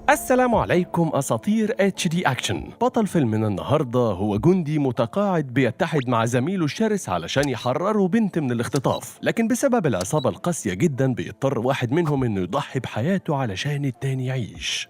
السلام عليكم أساطير HD أكشن. بطل فيلمنا النهاردة هو جندي متقاعد بيتحد مع زميله الشرس علشان يحرروا بنت من الاختطاف، لكن بسبب العصابة القاسية جدا بيضطر واحد منهم إنه يضحي بحياته علشان التاني يعيش.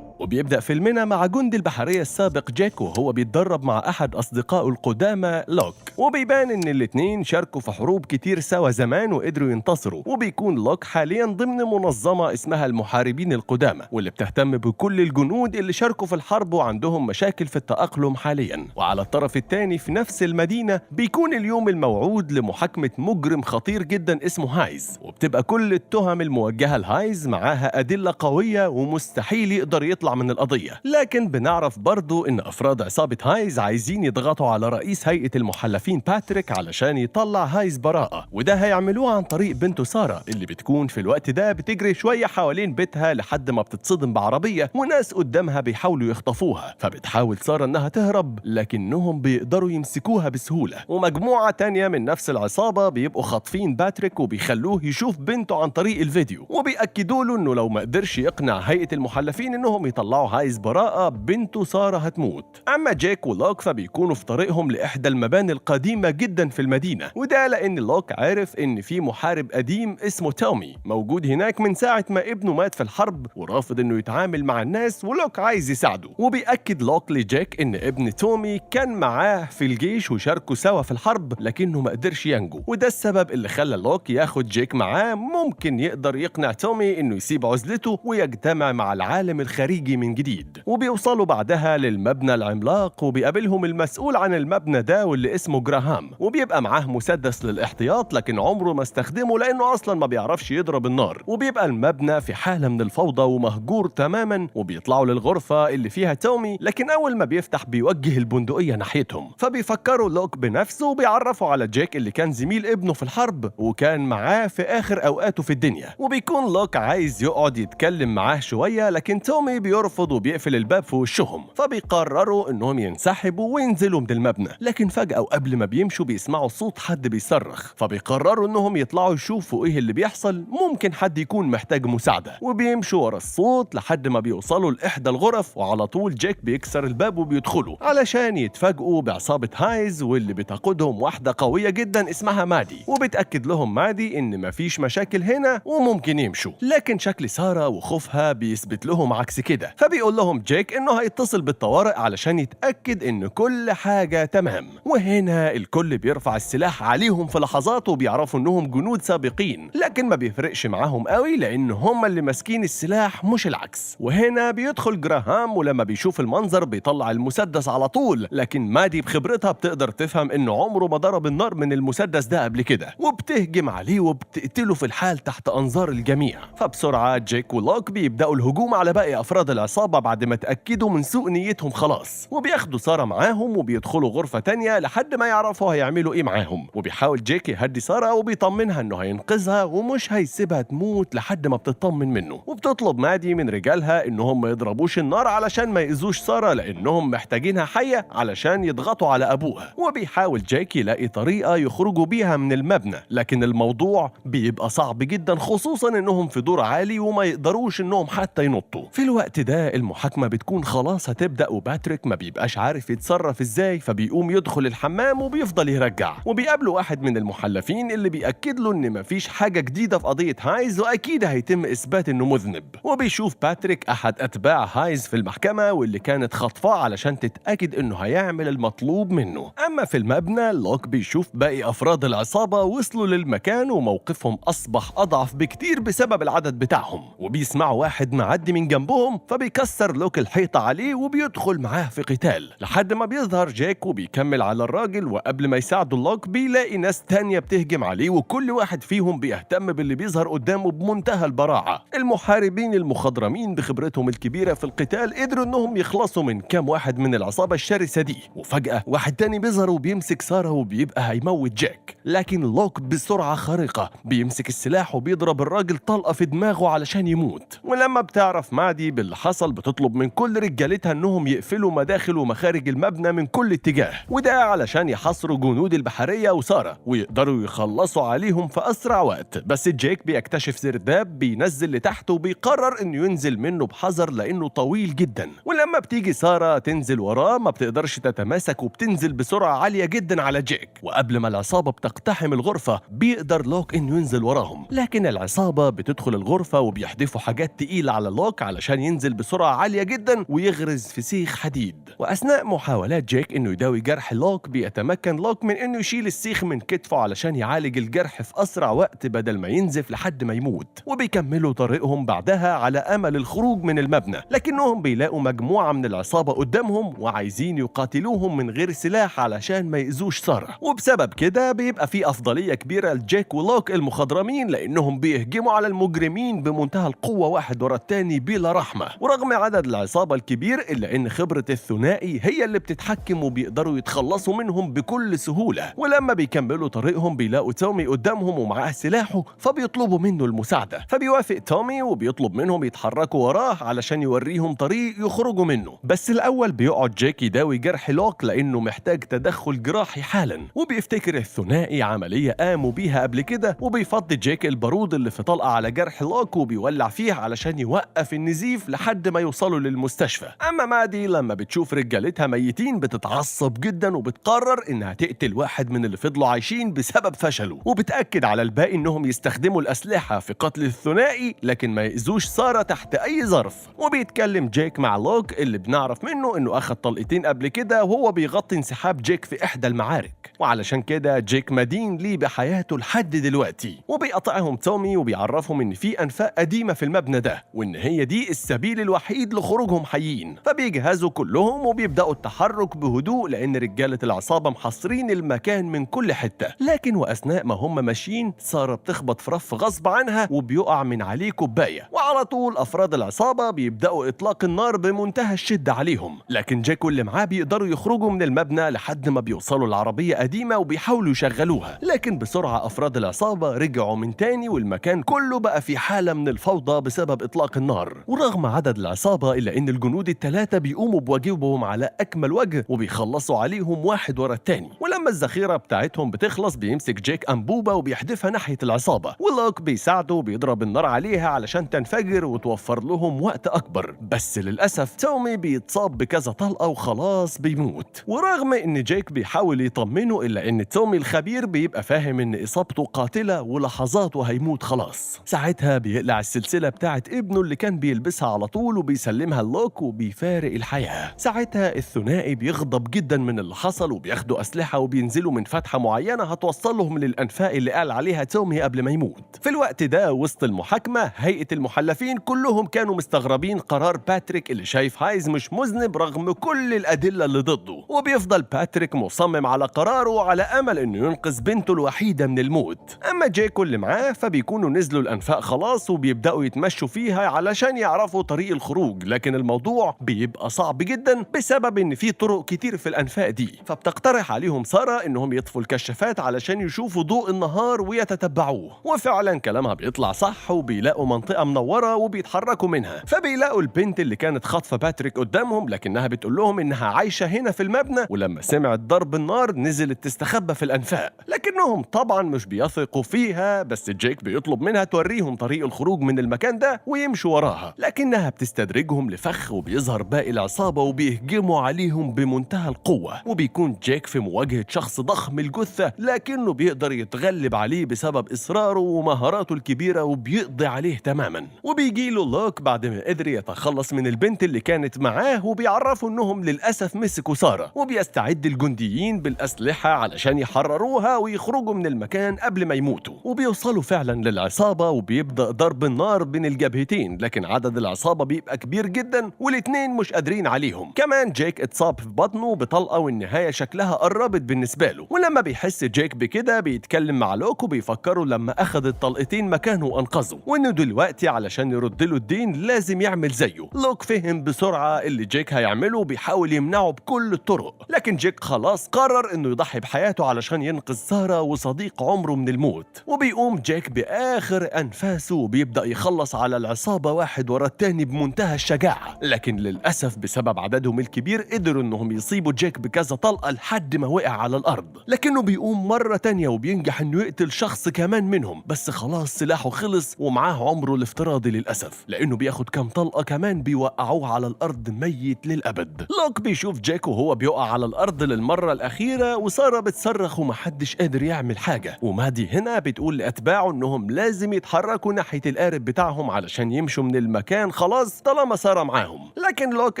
وبيبدأ فيلمنا مع جندي البحرية السابق جاك وهو بيتدرب مع أحد أصدقائه القدامى لوك، وبيبان إن الاتنين شاركوا في حروب كتير سوا زمان وقدروا ينتصروا. وبيكون لوك حاليا ضمن منظمة اسمها المحاربين القدامى واللي بتهتم بكل الجنود اللي شاركوا في الحرب وعندهم مشاكل في التأقلم حاليا. وعلى الطرف التاني في نفس المدينة بيكون اليوم الموعود لمحاكمة مجرم خطير جدا اسمه هايز، وبتبقى كل التهم الموجهة لهايز معاها أدلة قوية ومستحيل يقدر يطلع من القضية. لكن بنعرف برضو إن أفراد عصابة هايز عايزين يضغطوا على رئيس هيئة المحلفين باتريك علشان يطلع هايز براءة، وده هيعملوه عن طريق بنته سارة اللي بتكون في الوقت ده بتجري شوية حوالين بيتها لحد ما بتتصدم بعربية وناس قدامها بيحاولوا يخطفوها، فبتحاول سارة إنها تهرب لكنهم بيقدروا يمسكوها بسهولة. ومجموعة تانية من نفس العصابة بيبقوا خاطفين باتريك وبيخلوه يشوف بنته عن طريق الفيديو، وبيأكدوا له إنه لو ما قدرش يقنع هيئة المحلفين إنهم يطلعوا هايز براءة بنته سارة هتموت. أما جاك ولوك فبيكونوا في طريقهم لإحدى المباني القديمة جدا في المدينة، وده لأن لوك عارف إن في محارب قديم اسمه تومي موجود هناك من ساعة ما ابنه مات في الحرب ورافض إنه يتعامل مع الناس، ولوك عايز يساعده. وبيأكد لوك لجاك إن ابن تومي كان معاه في الجيش وشاركوا سوا في الحرب لكنه ما قدرش ينجو، وده السبب اللي خلى لوك ياخد جاك معاه. ممكن يقدر يقنع تومي إنه يسيب عزلته ويجتمع مع العالم الخارجي من جديد. وبيوصلوا بعدها للمبنى العملاق وبيقابلهم المسؤول عن المبنى ده واللي اسمه جراهام، وبيبقى معاه مسدس للاحتياط لكن عمره ما استخدمه لانه اصلا ما بيعرفش يضرب النار. وبيبقى المبنى في حالة من الفوضى ومهجور تماما، وبيطلعوا للغرفة اللي فيها تومي لكن اول ما بيفتح بيوجه البندقية ناحيتهم، فبيفكروا لوك بنفسه وبيعرفوا على جاك اللي كان زميل ابنه في الحرب وكان معاه في اخر اوقاته في الدنيا. وبيكون لوك عايز يقعد يتكلم معاه شوية لكن تومي بيرفض وبيقفل الباب في وشهم، فبيقرروا انهم ينسحبوا وينزلوا من المبنى. لكن فجأة وقبل ما بيمشوا بيسمعوا صوت حد بيصرخ، فبيقرروا انهم يطلعوا يشوفوا ايه اللي بيحصل، ممكن حد يكون محتاج مساعدة. وبيمشوا ورا الصوت لحد ما بيوصلوا لإحدى الغرف، وعلى طول جاك بيكسر الباب وبيدخلوا علشان يتفاجئوا بعصابة هايز واللي بتقودهم واحدة قوية جدا اسمها مادي، وبتأكد لهم مادي ان مفيش مشاكل هنا وممكن يمشوا. لكن شكل سارة وخوفها بيثبت لهم عكس كده، فبيقول لهم جاك انه هيتصل بالطوارئ علشان يتأكد ان كل حاجة تمام. وهنا الكل بيرفع السلاح عليهم في لحظات وبيعرفوا انهم جنود سابقين، لكن ما بيفرقش معاهم قوي لان هم اللي ماسكين السلاح مش العكس. وهنا بيدخل جراهام ولما بيشوف المنظر بيطلع المسدس على طول، لكن مادي بخبرتها بتقدر تفهم انه عمره ما ضرب النار من المسدس ده قبل كده، وبتهجم عليه وبتقتله في الحال تحت انظار الجميع. فبسرعة جاك ولوك بيبدأوا الهجوم على باقي افراد العصابة بعد ما تأكدوا من سوء نيتهم خلاص، وبياخدوا سارة معاهم وبيدخلوا غرفة تانية لحد ما يعرفوا هيعملوا ايه معاهم. وبيحاول جيك يهدي سارة وبيطمنها انه هينقذها ومش هيسيبها تموت لحد ما بتطمن منه. وبتطلب مادي من رجالها انهم ما يضربوش النار علشان ما يأذوش سارة لانهم محتاجينها حية علشان يضغطوا على ابوها. وبيحاول جيك يلاقي طريقة يخرجوا بيها من المبنى، لكن الموضوع بيبقى صعب جدا خصوصا انهم في دور عالي وما يقدروش انهم حتى ينطوا. في الوقت ده المحاكمة بتكون خلاص هتبدأ وباتريك ما بيبقاش عارف يتصرف ازاي، فبيقوم يدخل الحمام وبيفضل يرجع. وبيقابله واحد من المحلفين اللي بيأكد له ان مفيش حاجة جديدة في قضية هايز واكيد هيتم اثبات انه مذنب. وبيشوف باتريك احد اتباع هايز في المحكمة واللي كانت خطفاه علشان تتأكد انه هيعمل المطلوب منه. اما في المبنى لوك بيشوف باقي افراد العصابة وصلوا للمكان وموقفهم اصبح اضعف بكتير بسبب العدد بتاعهم، وبيسمعوا واحد معدي من جنبهم فبيكسر لوك الحيطة عليه وبيدخل معاه في قتال لحد ما بيظهر جاك وبيكمل على الراجل. وقبل ما يساعدوا لوك بيلاقي ناس تانية بتهجم عليه وكل واحد فيهم بيهتم باللي بيظهر قدامه بمنتهى البراعة. المحاربين المخضرمين بخبرتهم الكبيرة في القتال قدروا انهم يخلصوا من كام واحد من العصابة الشرسة دي. وفجأة واحد تاني بيظهر وبيمسك سارة وبيبقى هيموت جاك، لكن لوك بسرعة خارقة بيمسك السلاح وبيضرب الراجل طلقة في دماغه علشان يموت. ولما بتعرف مادي باللي حصل بتطلب من كل رجالتها انهم يقفلوا مداخل ومخارج المبنى من كل اتجاه، وده علشان يحاصروا جنود البحرية وسارة ويقدروا يخلصوا عليهم في أسرع وقت. بس جيك بيكتشف سرداب بينزل لتحت وبيقرر انه ينزل منه بحذر لانه طويل جدا، ولما بتيجي سارة تنزل وراه ما بتقدرش تتماسك وبتنزل بسرعة عالية جدا على جيك. وقبل ما العصابة بتقتحم الغرفة بيقدر لوك انه ينزل وراهم، لكن العصابة بتدخل الغرفة وبيحدفوا حاجات تقيلة على لوك علشان ينزل بسرعة عالية جدا ويغرز في سيخ حديد. وأثناء محاولات جيك انه يداوي جرح لوك بيتمكن لوك من انه يشيل السيخ من كتفه علشان يعالج الجرح في أسرع وقت بدل ما ينزف لحد ما يموت. وبيكملوا طريقهم بعدها على أمل الخروج من المبنى، لكنهم بيلاقوا مجموعة من العصابة قدامهم وعايزين يقاتلوهم من غير سلاح علشان ما يأذوش سارة. وبسبب كده بيبقى في أفضلية كبيرة لجيك ولوك المخضرمين لأنهم بيهجموا على المجرمين بمنتهى القوة واحد ورا التاني بلا رحمة. ورغم عدد العصابة الكبير إلا إن خبرة الثنائي هي اللي بتتحكم وبيقدروا يتخلصوا منهم بكل سهولة. ولما بيكملوا طريقهم بيلاقوا تومي قدامهم ومعاه سلاحه فبيطلبوا منه المساعدة، فبيوافق تومي وبيطلب منهم يتحركوا وراه علشان يوريهم طريق يخرجوا منه. بس الأول بيقعد جيك يداوي جرح لوك لأنه محتاج تدخل جراحي حالا، وبيفتكر الثنائي عملية قاموا بيها قبل كده، وبيفضي جيك البارود اللي في طلقة على جرح لوك وبيولع فيه علشان يوقف النزيف لحد ما يوصلوا للمستشفى. أما مادي لما بتشوف رجالتها ميتين بتتعصب جدا وبتقرر إنها تقتل واحد من اللي فضلوا عايشين بسبب فشله، وبتأكد على الباقي إنهم يستخدموا الأسلحة في قتل الثنائي لكن ما يأذوش سارة تحت أي ظرف. وبيتكلم جيك مع لوك اللي بنعرف منه إنه أخد طلقتين قبل كده وهو بيغطي انسحاب جيك في إحدى المعارك، وعلشان كده جيك مدين ليه بحياته لحد دلوقتي. وبيقطعهم تومي وبيعرفهم إن في أنفاق قديمة في المبنى ده وإن هي دي السبيل الوحيد لخروجهم حيين. فبيجهزوا كلهم وبيبدأوا التحرك بهدوء لأن رجالة العصابة محاصرين المكان من كل حتة. لكن وأثناء ما هم ماشيين سارة بتخبط في رف غصب عنها وبيقع من عليه كوباية، وعلى طول أفراد العصابة بيبدأوا إطلاق النار بمنتهى الشدة عليهم. لكن جيك واللي معاه بيقدروا يخرجوا من المبنى لحد ما بيوصلوا لعربية قديمة وبيحاولوا يشغلوها، لكن بسرعة أفراد العصابة رجعوا من تاني والمكان كله بقى في حالة من الفوضى بسبب إطلاق النار. ورغم عدد العصابة إلا إن الجنود الثلاثة بيقوموا بواجبهم على أكمل وجه وبيخلصوا عليهم واحد ورا التاني. ولما الذخيرة بتاعتهم بتخلص بيمسك جيك أنبوبة وبيحدفها ناحية العصابة، ولوك بيساعده وبيضرب النار عليها علشان تنفجر وتوفر لهم وقت أكبر. بس للأسف تومي بيتصاب بكذا طلقة وخلاص بيموت. ورغم إن جيك بيحاول يطمنه إلا إن تومي الخبير بيبقى فاهم إن إصابته قاتلة ولحظات وهيموت خلاص. ساعتها بيقلع السلسلة بتاعت ابنه اللي كان بيلبسها على طول وبيسلمها لوك وبيفارق الحياة. ساعتها الثنائي بيغضب جدا من اللي حصل وبياخدوا أسلحة وبينزلوا من فتحة معينة هتوصلهم للأنفاق اللي قال عليها تومي قبل ما يموت. في الوقت ده وسط المحاكمة هيئة المحلفين كلهم كانوا مستغربين قرار باتريك اللي شايف هايز مش مذنب رغم كل الأدلة اللي ضده، وبيفضل باتريك مصمم على قراره على أمل إنه ينقذ بنته الوحيدة من الموت. أما جيك واللي معاه فبيكونوا نزلوا الأنفاق خلاص وبيبدأوا يتمشوا فيها علشان يعرفوا طريق الخروج، لكن الموضوع بيبقى صعب جدا بسبب إن في طرق كتير في الأنفاق دي. فبتقترح عليهم سارة إنهم يطفوا الكشافات علشان يشوفوا ضوء النهار ويتتبعوه، وفعلا كلامها بيطلع صح وبيلاقوا منطقة منورة وبيتحركوا منها. فبيلاقوا البنت اللي كانت خاطفة باتريك قدامهم لكنها بتقول لهم إنها عايشة هنا في المبنى، ولما سمعت ضرب النار نزلت تستخبى في الأنفاق، لكنهم طبعا مش بيثقوا فيها. بس جيك بيطلب منها توريهم طريق الخروج من المكان ده ويمشوا وراها، لكنها بتستدرجهم لفخ وبيظهر باقي العصابة وبيهجموا عليهم بمنتهى القوة. وبيكون جيك في مواجهة شخص ضخم الجثة لكنه بيقدر يتغلب عليه بسبب إصراره ومهاراته الكبيرة وبيقضي عليه تماما. وبيجيله لوك بعد ما قدر يتخلص من البنت اللي كانت معاه وبيعرفوا انهم للأسف مسكوا سارة، وبيستعد الجنديين بالأسلحة علشان يحرروها ويخرجوا من المكان قبل ما يموتوا. وبيوصلوا فعلا للعصابة وبيبدأ ضرب النار بين الجبهتين، لكن عدد العصابة بيبقى كبير جدا والاتنين مش قادرين عليهم. كمان جيك اتصاب في بطنه بطلقة والنهاية شكلها قربت بالنسبة له، ولما بيحس جيك بكده بيتكلم مع لوك وبيفكروا لما أخذ الطلقتين مكانه وأنقذه، وإنه دلوقتي علشان يرد له الدين لازم يعمل زيه. لوك فهم بسرعة اللي جيك هيعمله وبيحاول يمنعه بكل الطرق، لكن جيك خلاص قرر إنه يضحي بحياته علشان ينقذ سارة وصديق عمره من الموت. وبيقوم جيك بآخر أنفاسه وبيبدأ يخلص على العصابة واحد ورا التاني بمنتهى الشجاعة، لكن للأسف بسبب عددهم الكبير قدروا إنهم يصيبوا جيك بكذا طلقة لحد ما وقع على الأرض، لكنه بيقوم مرة تانية وبينجح إنه يقتل شخص كمان منهم، بس خلاص سلاحه خلص ومعاه عمره الافتراضي للأسف، لأنه بياخد كام طلقة كمان بيوقعوه على الأرض ميت للأبد. لوك بيشوف جيك وهو بيقع على الأرض للمرة الأخيرة، وسارة بتصرخ ومحدش قادر يعمل حاجة، ومادي هنا بتقول لأتباعه إنهم لازم يتحركوا ناحية القارب بتاعهم علشان يمشوا من المكان خلاص طالما سارة معاهم. لكن لوك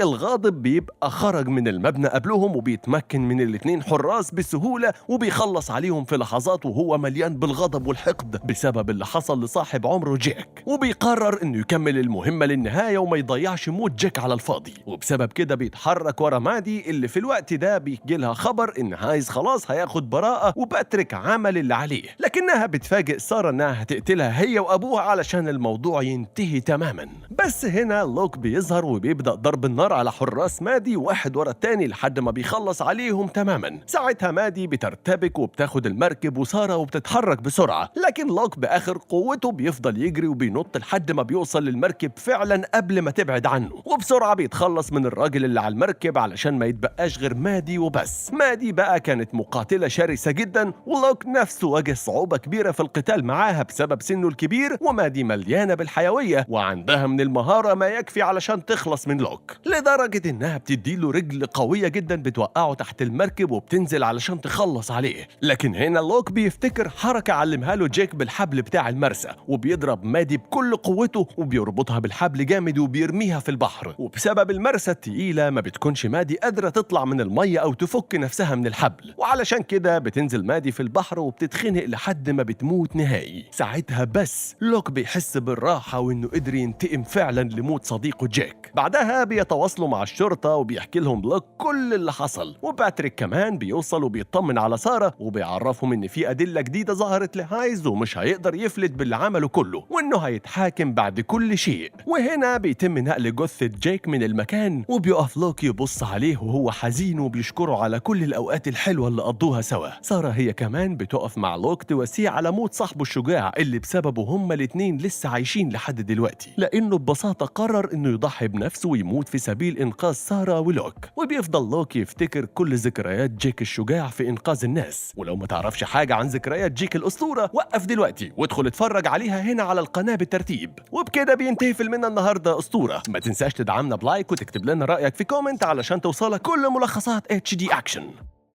الغاضب بيبقى خرج من المبنى قبلهم وبيتمكن من الاتنين حراس بسهولة وبيخلص عليهم في لحظات وهو مليان بالغضب والحقد بسبب اللي حصل لصاحب عمره جيك، وبيقرر إنه يكمل المهمة للنهاية وما يضيعش موت جيك على الفاضي، وبسبب كده بيتحرك ورا مادي اللي في الوقت ده بيجيلها خبر إن هايز خلاص هياخد براءة وباتريك عمل اللي عليه، لكنها بتفاجئ سارة إنها هتقتلها هي وأبوها علشان الموضوع ينتهي تماما. بس هنا لوك بيظهر وبيبدأ ضرب النار على حراس مادي واحد ورا التاني لحد ما بيخلص عليهم تماما. ساعتها مادي بترتبك وبتاخد المركب وسارة وبتتحرك بسرعة، لكن لوك بآخر قوته بيفضل يجري وبينط لحد ما بيوصل للمركب فعلا قبل ما تبعد عنه، وبسرعة بيتخلص من الراجل اللي على المركب علشان ما يتبقاش غير مادي وبس. مادي بقى كانت مقاتلة شرسة جدا، ولوك نفسه واجه صعوبة كبيرة في القتال معاها بسبب سنه الكبير، ومادي مليانة بالحيوية وعندها من المهارة ما يكفي علشان تخلص من لوك، لدرجة انها بتديله رجل قوية جدا بتوقعه تحت المركب وبتنزل علشان تخلص عليه. لكن هنا لوك بيفتكر حركة علمها له جيك بالحبل بتاع المرسى، وبيضرب مادي بكل قوته وبيربطها بالحبل جامد وبيرميها في البحر، وبسبب المرسى التقيلة ما بتكونش مادي قادرة تطلع من المية أو تفك نفسها من الحبل، وعلشان كده بتنزل مادي في البحر وبتتخنق لحد ما بتموت نهائي. ساعتها بس لوك بيحس بالراحة وإنه قدر ينتقم فعلا لموت صديقه جيك. بعدها بيتواصلوا مع الشرطة وبيحكي لهم لوك كل اللي حصل، وباتريك كمان بيوصل وبيطمن على سارة وبيعرفهم إن في أدلة جديدة ظهرت لهايز ومش هيقدر يفلت باللي عمله كله، وإنه هيتحاكم بعد كل شيء. وهنا بيتم نقل جثة جيك من المكان، وبيقف لوك يبص عليه وهو حزين وبيشكره على كل الأوقات الحلوة اللي قضوها سوا. سارة هي كمان بتقف مع لوك تواسيه على موت صاحبه الشجاع اللي بسببه هما الاتنين لسه عايشين لحد دلوقتي، لأنه ببساطة قرر إنه يضحي بنفسه ويموت في سبيل إنقاذ سارة ولوك. وبيفضل لوك يفتكر كل ذكريات جيك الشجاع في إنقاذ الناس. ولو ما تعرفش حاجة عن ذكريات جيك الأسطورة وقف دلوقتي وادخل اتفرج عليها هنا على القناة بالترتيب. وبكده بينتهي فيلمنا النهاردة أسطورة. ما تنساش تدعمنا بلايك وتكتب لنا رأيك في كومنت علشان توصلك كل ملخصات HD أكشن.